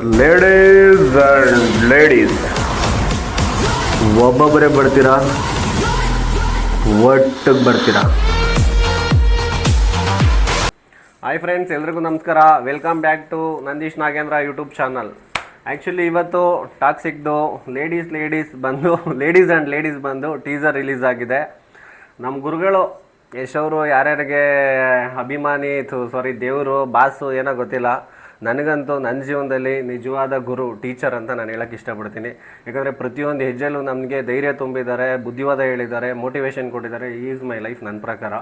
Ladies and ladies ಒಬ್ಬೊಬ್ಬರೇ ಬರ್ತೀರಾ, ಒಟ್ಟಿಗೆ ಬರ್ತೀರಾ? ಹಾಯ್ ಫ್ರೆಂಡ್ಸ್, ಎಲ್ರಿಗೂ ನಮಸ್ಕಾರ. Welcome back to Nandeesh Nagendra YouTube channel. Actually ಇವತ್ತು ಟಾಕ್ಸಿಕ್ದು ಲೇಡೀಸ್ ಆ್ಯಂಡ್ ಲೇಡೀಸ್ ಬಂದು ಟೀಸರ್ ರಿಲೀಸ್ ಆಗಿದೆ. ನಮ್ಮ ಗುರುಗಳು ಯಶ್ ಅವರು ಯಾರ್ಯಾರಿಗೆ ಅಭಿಮಾನಿ ದೇವರು ಬಾಸು ಏನೋ ಗೊತ್ತಿಲ್ಲ, ನನಗಂತೂ ನನ್ನ ಜೀವನದಲ್ಲಿ ನಿಜವಾದ ಗುರು ಟೀಚರ್ ಅಂತ ನಾನು ಹೇಳೋಕ್ಕೆ ಇಷ್ಟಪಡ್ತೀನಿ. ಯಾಕಂದರೆ ಪ್ರತಿಯೊಂದು ಹೆಜ್ಜೆಲ್ಲೂ ನಮಗೆ ಧೈರ್ಯ ತುಂಬಿದ್ದಾರೆ, ಬುದ್ಧಿವಾದ ಹೇಳಿದ್ದಾರೆ, ಮೋಟಿವೇಶನ್ ಕೊಟ್ಟಿದ್ದಾರೆ. ಈಸ್ ಮೈ ಲೈಫ್ ನನ್ನ ಪ್ರಕಾರ.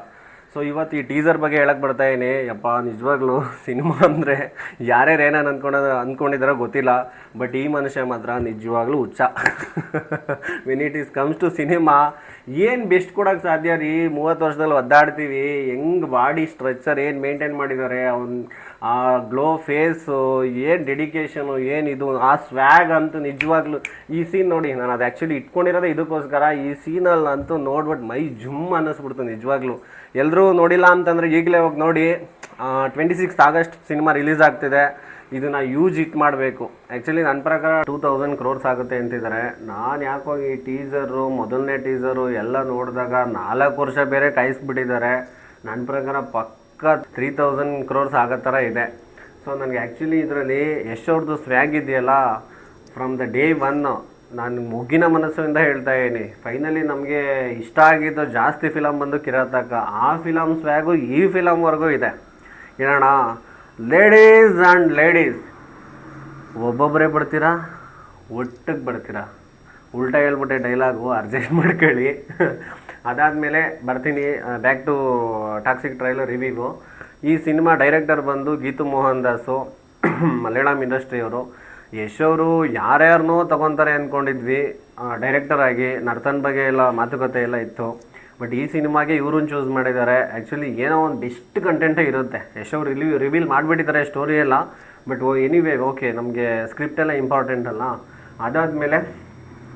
ಸೊ ಇವತ್ತು ಈ ಟೀಸರ್ ಬಗ್ಗೆ ಹೇಳಕ್ಕೆ ಬರ್ತಾಯಿನಿ. ಯಪ್ಪ, ನಿಜವಾಗ್ಲೂ ಸಿನಿಮಾ ಅಂದರೆ ಯಾರ್ಯಾರು ಏನೇನು ಅಂದ್ಕೊಂಡಿದ್ದಾರೋ ಗೊತ್ತಿಲ್ಲ, ಬಟ್ ಈ ಮನುಷ್ಯ ಮಾತ್ರ ನಿಜವಾಗ್ಲೂ ಹುಚ್ಚ. When it is comes to cinema, ಏನು ಬೆಸ್ಟ್ ಕೊಡೋಕ್ಕೆ ಸಾಧ್ಯ ರೀ? 30 ವರ್ಷದಲ್ಲಿ ಒದ್ದಾಡ್ತೀವಿ, ಹೆಂಗೆ ಬಾಡಿ ಸ್ಟ್ರಕ್ಚರ್ ಏನು ಮೇಂಟೈನ್ ಮಾಡಿದ್ದಾರೆ, ಆ ಗ್ಲೋ ಫೇಸು, ಏನು ಡೆಡಿಕೇಶನು, ಏನಿದು ಆ ಸ್ವ್ಯಾಗ್ ಅಂತೂ ನಿಜವಾಗ್ಲೂ. ಈ ಸೀನ್ ನೋಡಿ, ನಾನು ಅದು ಆ್ಯಕ್ಚುಲಿ ಇಟ್ಕೊಂಡಿರೋದೇ ಇದಕ್ಕೋಸ್ಕರ. ಈ ಸೀನಲ್ಲಿ ಅಂತೂ ನೋಡ್ಬಿಟ್ಟು ಮೈ ಜುಮ್ ಅನ್ನಿಸ್ಬಿಡ್ತು ನಿಜವಾಗ್ಲೂ. ಎಲ್ಲರೂ ನೋಡಿಲ್ಲ ಅಂತಂದರೆ ಈಗಲೇ ಹೋಗಿ ನೋಡಿ. 26 ಆಗಸ್ಟ್ ಸಿನಿಮಾ ರಿಲೀಸ್ ಆಗ್ತಿದೆ. ಇದನ್ನು ಯೂಸ್ ಹಿಟ್ ಮಾಡಬೇಕು. ಆ್ಯಕ್ಚುಲಿ ನನ್ನ ಪ್ರಕಾರ 2000 crores ಆಗುತ್ತೆ ಅಂತಿದ್ದಾರೆ. ನಾನು ಯಾಕೋ ಈ ಮೊದಲನೇ ಟೀಸರು ಎಲ್ಲ ನೋಡಿದಾಗ 4 ವರ್ಷ ಬೇರೆ ಕಾಯಿಸ್ಬಿಟ್ಟಿದ್ದಾರೆ. ನನ್ನ ಪ್ರಕಾರ ಪಕ್ಕ 3000 crores ಆಗೋ ಥರ ಇದೆ. ಸೊ ನನಗೆ ಆ್ಯಕ್ಚುಲಿ ಇದರಲ್ಲಿ ಯಶ್ ಅವ್ರದ್ದು ಸ್ವ್ಯಾಗ್ ಇದೆಯಲ್ಲ, ಫ್ರಮ್ ದ ಡೇ 1 ನಾನು ಮುಗ್ಗಿನ ಮನಸ್ಸಿಂದ ಹೇಳ್ತಾ ಇದ್ದೀನಿ. ಫೈನಲಿ ನಮಗೆ ಇಷ್ಟ ಆಗಿದ್ದು ಜಾಸ್ತಿ ಫಿಲಮ್ ಬಂದು ಕಿರಾತಕ. ಆ ಫಿಲಮ್ ಸ್ವ್ಯಾಗು ಈ ಫಿಲಮ್ವರೆಗೂ ಇದೆ. ಹೇಳೋಣ, ಲೇಡೀಸ್ ಆ್ಯಂಡ್ ಲೇಡೀಸ್ ಒಬ್ಬೊಬ್ಬರೇ ಬರ್ತೀರಾ, ಒಟ್ಟಿಗೆ ಬರ್ತೀರಾ? ಉಲ್ಟಾ ಹೇಳ್ಬಿಟ್ಟೆ ಡೈಲಾಗು, ಅಡ್ಜಸ್ಟ್ ಮಾಡ್ಕೊಳ್ಳಿ. ಅದಾದಮೇಲೆ ಬರ್ತೀನಿ back to Toxic trailer review. ಈ ಸಿನಿಮಾ ಡೈರೆಕ್ಟರ್ ಬಂದು ಗೀತು ಮೋಹನ್ ದಾಸು, ಮಲಯಾಳಂ ಇಂಡಸ್ಟ್ರಿಯವರು. ಯಶ್ ಅವರು ಯಾರ್ಯಾರನ್ನೋ ತೊಗೊತಾರೆ ಅಂದ್ಕೊಂಡಿದ್ವಿ ಡೈರೆಕ್ಟರ್ ಆಗಿ. ನರ್ತನ್ ಬಗ್ಗೆ ಎಲ್ಲ ಮಾತುಕತೆ ಎಲ್ಲ ಇತ್ತು, ಬಟ್ ಈ ಸಿನಿಮಾಗೆ ಇವ್ರನ್ನ ಚೂಸ್ ಮಾಡಿದ್ದಾರೆ. ಆ್ಯಕ್ಚುಲಿ ಏನೋ ಒಂದು ಬೆಸ್ಟ್ ಕಂಟೆಂಟೇ ಇರುತ್ತೆ. ಯಶ್ ಅವರು ರಿವೀಲ್ ಮಾಡಿಬಿಟ್ಟಿದ್ದಾರೆ ಸ್ಟೋರಿ ಎಲ್ಲ, ಬಟ್ ಎನಿವೇ ಓಕೆ, ನಮಗೆ ಸ್ಕ್ರಿಪ್ಟ್ ಎಲ್ಲ ಇಂಪಾರ್ಟೆಂಟ್ ಅಲ್ಲ. ಅದಾದಮೇಲೆ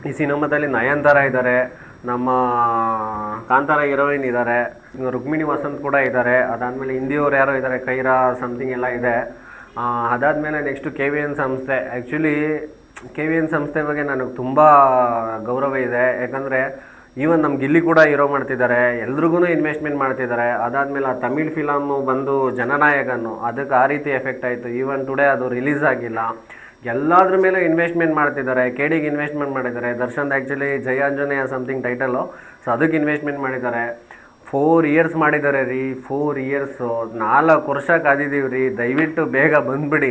ಈ ಸಿನಿಮಾದಲ್ಲಿ ನಯನತಾರ ಇದ್ದಾರೆ, ನಮ್ಮ ಕಾಂತಾರ ಹೀರೋಯಿನ್ ಇದ್ದಾರೆ, ರುಕ್ಮಿಣಿ ವಸಂತ್ ಕೂಡ ಇದ್ದಾರೆ. ಅದಾದಮೇಲೆ ಹಿಂದಿಯವ್ರು ಯಾರೋ ಇದ್ದಾರೆ, ಕೈರಾ ಸಮಥಿಂಗ್ ಎಲ್ಲ ಇದೆ. ಅದಾದಮೇಲೆ ನೆಕ್ಸ್ಟು KVN ಸಂಸ್ಥೆ. ಆ್ಯಕ್ಚುಲಿ KVN ಸಂಸ್ಥೆ ಬಗ್ಗೆ ನನಗೆ ತುಂಬ ಗೌರವ ಇದೆ. ಯಾಕಂದರೆ ಈವನ್ ನಮ್ಗೆ ಇಲ್ಲಿ ಕೂಡ ಹೀರೋ ಮಾಡ್ತಿದ್ದಾರೆ, ಎಲ್ರಿಗೂ ಇನ್ವೆಸ್ಟ್ಮೆಂಟ್ ಮಾಡ್ತಿದ್ದಾರೆ. ಅದಾದಮೇಲೆ ಆ ತಮಿಳ್ ಫಿಲಮು ಬಂದು ಜನನಾಯಕನು, ಅದಕ್ಕೆ ಆ ರೀತಿ ಎಫೆಕ್ಟ್ ಆಯಿತು. ಈವನ್ ಟುಡೇ ಅದು ರಿಲೀಸ್ ಆಗಿಲ್ಲ. ಎಲ್ಲದ್ರ ಮೇಲೂ ಇನ್ವೆಸ್ಟ್ಮೆಂಟ್ ಮಾಡ್ತಿದ್ದಾರೆ. KDಗೆ ಇನ್ವೆಸ್ಟ್ಮೆಂಟ್ ಮಾಡಿದ್ದಾರೆ. Darshan actually Jayanjaneya something title, so ಅದಕ್ಕೆ ಇನ್ವೆಸ್ಟ್ಮೆಂಟ್ ಮಾಡಿದ್ದಾರೆ. 4 years ಮಾಡಿದ್ದಾರೆ ರೀ. 4 years, 4 ವರ್ಷ ಕಾದಿದ್ದೀವಿ ರೀ. ದಯವಿಟ್ಟು ಬೇಗ ಬಂದುಬಿಡಿ.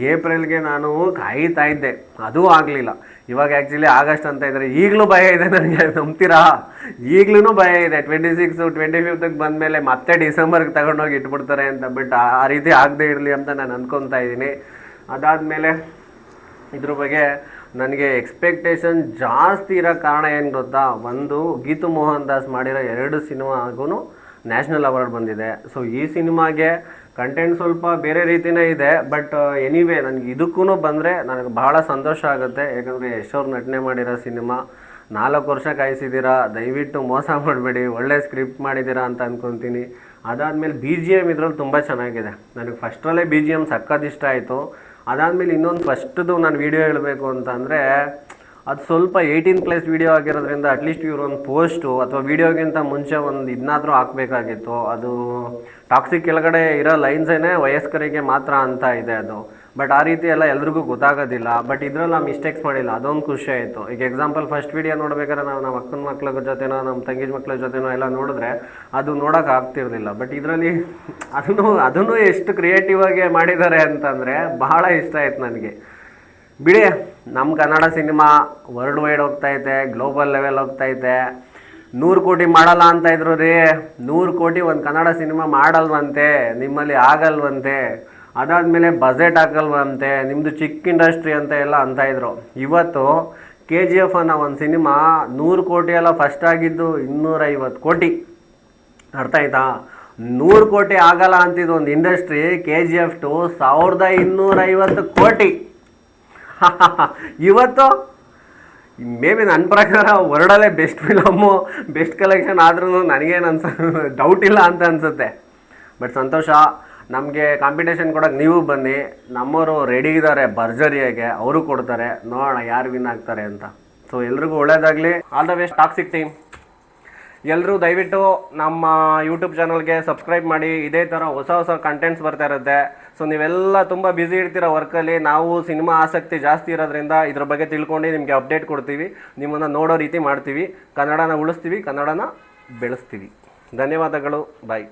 ಏಪ್ರಿಲ್ಗೆ ನಾನು ಕಾಯ್ತಾ ಇದ್ದೆ, ಅದೂ ಆಗಲಿಲ್ಲ. ಇವಾಗ ಆ್ಯಕ್ಚುಲಿ ಆಗಸ್ಟ್ ಅಂತ ಇದ್ದಾರೆ. ಈಗಲೂ ಭಯ ಇದೆ ನನಗೆ, ನಂಬ್ತೀರಾ? ಈಗಲೂ ಭಯ ಇದೆ. 26, 25ಗೆ ಬಂದಮೇಲೆ ಮತ್ತೆ ಡಿಸೆಂಬರ್ಗೆ ತಗೊಂಡೋಗಿ ಇಟ್ಬಿಡ್ತಾರೆ ಅಂತ. ಬಟ್ ಆ ರೀತಿ ಆಗದೆ ಇರಲಿ ಅಂತ ನಾನು ಅಂದ್ಕೊತಾ ಇದ್ದೀನಿ. ಅದಾದಮೇಲೆ ಇದ್ರ ಬಗ್ಗೆ ನನಗೆ ಎಕ್ಸ್ಪೆಕ್ಟೇಷನ್ ಜಾಸ್ತಿ ಇರೋ ಕಾರಣ ಏನು ಗೊತ್ತಾ? ಒಂದು, ಗೀತು ಮೋಹನ್ ದಾಸ್ ಮಾಡಿರೋ 2 ಸಿನಿಮಾಗೂ ನ್ಯಾಷನಲ್ ಅವಾರ್ಡ್ ಬಂದಿದೆ. ಸೊ ಈ ಸಿನಿಮಾಗೆ ಕಂಟೆಂಟ್ ಸ್ವಲ್ಪ ಬೇರೆ ರೀತಿಯೇ ಇದೆ, ಬಟ್ ಎನಿವೇ ನನಗೆ ಇದಕ್ಕೂ ಬಂದರೆ ನನಗೆ ಭಾಳ ಸಂತೋಷ ಆಗುತ್ತೆ. ಯಾಕಂದರೆ ಯಶ್ ಅವ್ರು ನಟನೆ ಮಾಡಿರೋ ಸಿನಿಮಾ. 4 ವರ್ಷ ಕಾಯಿಸಿದ್ದೀರಾ, ದಯವಿಟ್ಟು ಮೋಸ ಮಾಡಬೇಡಿ. ಒಳ್ಳೆ ಸ್ಕ್ರಿಪ್ಟ್ ಮಾಡಿದ್ದೀರಾ ಅಂತ ಅಂದ್ಕೊತೀನಿ. ಅದಾದಮೇಲೆ BGM ಇದ್ರಲ್ಲಿ ತುಂಬ ಚೆನ್ನಾಗಿದೆ. ನನಗೆ ಫಸ್ಟ್ರಲ್ಲೇ BGM ಸಕ್ಕತ್ ಇಷ್ಟ ಆಯಿತು. ಅದಾದಮೇಲೆ ಇನ್ನೊಂದು ಫಸ್ಟ್ದು ನಾನು ವೀಡಿಯೋ ಹೇಳಬೇಕು ಅಂತಂದರೆ, ಅದು ಸ್ವಲ್ಪ 18+ ವೀಡಿಯೋ ಆಗಿರೋದ್ರಿಂದ ಅಟ್ಲೀಸ್ಟ್ ಇವರು ಒಂದು ಪೋಸ್ಟು ಅಥವಾ ವೀಡಿಯೋಗಿಂತ ಮುಂಚೆ ಒಂದು ಇದನ್ನಾದರೂ ಹಾಕಬೇಕಾಗಿತ್ತು. ಅದು ಟಾಕ್ಸಿಕ್ ಕೆಳಗಡೆ ಇರೋ ಲೈನ್ಸೇನೆ ವಯಸ್ಕರಿಗೆ ಮಾತ್ರ ಅಂತ ಇದೆ ಅದು. ಬಟ್ ಆ ರೀತಿ ಎಲ್ಲ ಎಲ್ರಿಗೂ ಗೊತ್ತಾಗೋದಿಲ್ಲ. ಬಟ್ ಇದರಲ್ಲಿ ನಾವು ಮಿಸ್ಟೇಕ್ಸ್ ಮಾಡಿಲ್ಲ, ಅದೊಂದು ಖುಷಿ ಆಯಿತು. ಈಗ ಎಕ್ಸಾಂಪಲ್ ಫಸ್ಟ್ ವೀಡಿಯೋ ನೋಡ್ಬೇಕಾದ್ರೆ ನಾವು ನಮ್ಮ ಅಕ್ಕನ ಮಕ್ಳ ಜೊತೆನೋ ನಮ್ಮ ತಂಗಿ ಮಕ್ಳ ಜೊತೆನೋ ಎಲ್ಲ ನೋಡಿದ್ರೆ ಅದು ನೋಡೋಕೆ ಆಗ್ತಿರ್ಲಿಲ್ಲ. ಬಟ್ ಇದರಲ್ಲಿ ಅದನ್ನು ಎಷ್ಟು ಕ್ರಿಯೇಟಿವ್ ಆಗಿ ಮಾಡಿದ್ದಾರೆ ಅಂತಂದರೆ ಬಹಳ ಇಷ್ಟ ಆಯ್ತು ನನಗೆ. ಬಿಡಿ, ನಮ್ಮ ಕನ್ನಡ ಸಿನಿಮಾ ವರ್ಲ್ಡ್ ವೈಡ್ ಹೋಗ್ತೈತೆ, ಗ್ಲೋಬಲ್ ಲೆವೆಲ್ ಹೋಗ್ತೈತೆ. 100 ಕೋಟಿ ಮಾಡಲ್ಲ ಅಂತ ಇದ್ರು ರೀ. 100 ಕೋಟಿ ಒಂದು ಕನ್ನಡ ಸಿನಿಮಾ ಮಾಡಲ್ವಂತೆ, ನಿಮ್ಮಲ್ಲಿ ಆಗಲ್ವಂತೆ. ಅದಾದಮೇಲೆ ಬಜೆಟ್ ಹಾಕಲ್ವಂತೆ, ನಿಮ್ಮದು ಚಿಕ್ಕ ಇಂಡಸ್ಟ್ರಿ ಅಂತ ಎಲ್ಲ ಅಂತ ಇದ್ರು. ಇವತ್ತು KGF ಅನ್ನೋ ಒಂದು ಸಿನಿಮಾ 100 ಕೋಟಿ ಎಲ್ಲ ಫಸ್ಟ್ ಆಗಿದ್ದು 250 ಕೋಟಿ. ಅರ್ಥ ಆಯ್ತಾ? 100 ಕೋಟಿ ಆಗಲ್ಲ ಅಂತಿದ್ದು ಒಂದು ಇಂಡಸ್ಟ್ರಿ, KGF 1250 ಕೋಟಿ. ಇವತ್ತು ಮೇ ಬಿ ನನ್ನ ಪ್ರಕಾರ ವರ್ಲ್ಡಲ್ಲೇ ಬೆಸ್ಟ್ ಫಿಲಮ್ಮು, ಬೆಸ್ಟ್ ಕಲೆಕ್ಷನ್ ಆದ್ರೂ ನನಗೇನು ಡೌಟ್ ಇಲ್ಲ ಅಂತ ಅನಿಸುತ್ತೆ. ಬಟ್ ಸಂತೋಷ. ನಮಗೆ ಕಾಂಪಿಟೇಷನ್ ಕೊಡೋಕೆ ನೀವು ಬನ್ನಿ, ನಮ್ಮವರು ರೆಡಿ ಇದ್ದಾರೆ ಭರ್ಜರಿಯಾಗೆ, ಅವರು ಕೊಡ್ತಾರೆ, ನೋಡೋಣ ಯಾರು ವಿನ್ ಆಗ್ತಾರೆ ಅಂತ. ಸೊ ಎಲ್ರಿಗೂ ಒಳ್ಳೇದಾಗಲಿ, all the best toxic team. ಎಲ್ಲರೂ ದಯವಿಟ್ಟು ನಮ್ಮ ಯೂಟ್ಯೂಬ್ ಚಾನಲ್ಗೆ ಸಬ್ಸ್ಕ್ರೈಬ್ ಮಾಡಿ, ಇದೇ ಥರ ಹೊಸ ಹೊಸ ಕಂಟೆಂಟ್ಸ್ ಬರ್ತಾ ಇರುತ್ತೆ. ಸೊ ನೀವೆಲ್ಲ ತುಂಬ ಬ್ಯುಸಿ ಇರ್ತೀರ ವರ್ಕಲ್ಲಿ, ನಾವು ಸಿನಿಮಾ ಆಸಕ್ತಿ ಜಾಸ್ತಿ ಇರೋದ್ರಿಂದ ಇದ್ರ ಬಗ್ಗೆ ತಿಳ್ಕೊಂಡು ನಿಮಗೆ ಅಪ್ಡೇಟ್ ಕೊಡ್ತೀವಿ, ನಿಮ್ಮನ್ನು ನೋಡೋ ರೀತಿ ಮಾಡ್ತೀವಿ, ಕನ್ನಡನ ಉಳಿಸ್ತೀವಿ, ಕನ್ನಡನ ಬೆಳೆಸ್ತೀವಿ. ಧನ್ಯವಾದಗಳು, ಬಾಯ್.